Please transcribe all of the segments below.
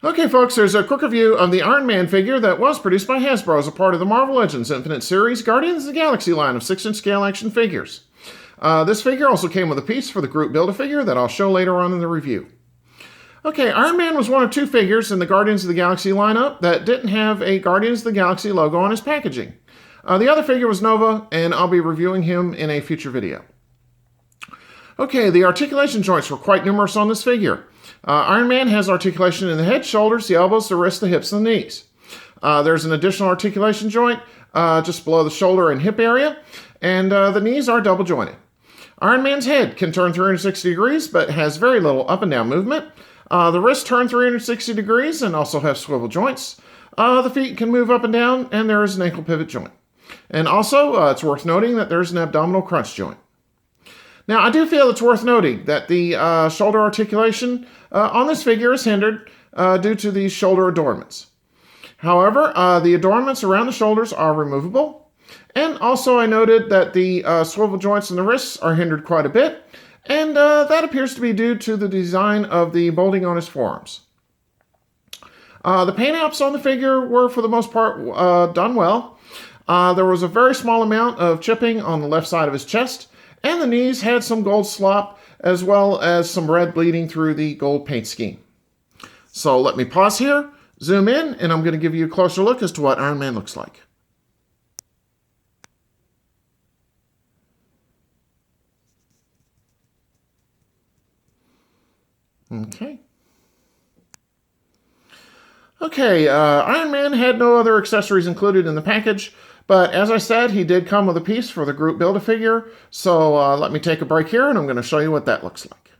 Okay, folks, there's a quick review of the Iron Man figure that was produced by Hasbro as a part of the Marvel Legends Infinite Series Guardians of the Galaxy line of 6-inch scale action figures. This figure also came with a piece for the group Build-A-Figure that I'll show later on in the review. Okay, Iron Man was one of two figures in the Guardians of the Galaxy lineup that didn't have a Guardians of the Galaxy logo on his packaging. The other figure was Nova, and I'll be reviewing him in a future video. Okay, the articulation joints were quite numerous on this figure. Iron Man has articulation in the head, shoulders, the elbows, the wrists, the hips, and the knees. There's an additional articulation joint just below the shoulder and hip area, and the knees are double jointed. Iron Man's head can turn 360 degrees, but has very little up and down movement. The wrists turn 360 degrees and also have swivel joints. The feet can move up and down, and there is an ankle pivot joint. And also, it's worth noting that there's an abdominal crunch joint. Now, I do feel it's worth noting that the shoulder articulation on this figure is hindered due to these shoulder adornments. However, the adornments around the shoulders are removable. And also I noted that the swivel joints in the wrists are hindered quite a bit. And that appears to be due to the design of the molding on his forearms. The paint apps on the figure were, for the most part, done well. There was a very small amount of chipping on the left side of his chest. And the knees had some gold slop, as well as some red bleeding through the gold paint scheme. So let me pause here, zoom in, and I'm going to give you a closer look as to what Iron Man looks like. Okay, Iron Man had no other accessories included in the package, but as I said, he did come with a piece for the group Build-A-Figure, so let me take a break here and I'm going to show you what that looks like.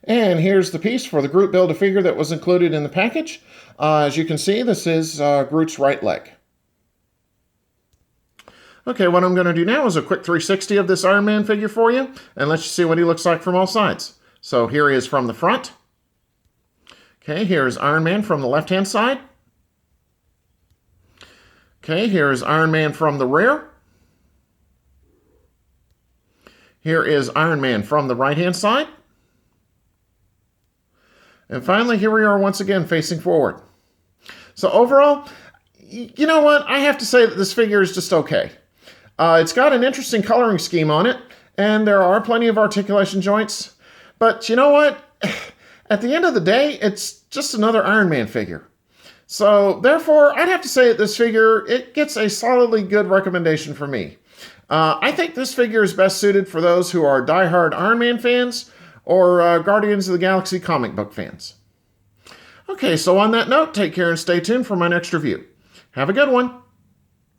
And here's the piece for the group Build-A-Figure that was included in the package. As you can see, this is Groot's right leg. Okay, what I'm going to do now is a quick 360 of this Iron Man figure for you, and let you see what he looks like from all sides. So here he is from the front. Okay, here's Iron Man from the left-hand side. Okay, here's Iron Man from the rear. Here is Iron Man from the right-hand side. And finally, here we are once again facing forward. So overall, you know what? I have to say that this figure is just okay. It's got an interesting coloring scheme on it, and there are plenty of articulation joints. But you know what? At the end of the day, it's just another Iron Man figure. So therefore, I'd have to say that this figure, it gets a solidly good recommendation from me. I think this figure is best suited for those who are diehard Iron Man fans or Guardians of the Galaxy comic book fans. Okay, so on that note, take care and stay tuned for my next review. Have a good one.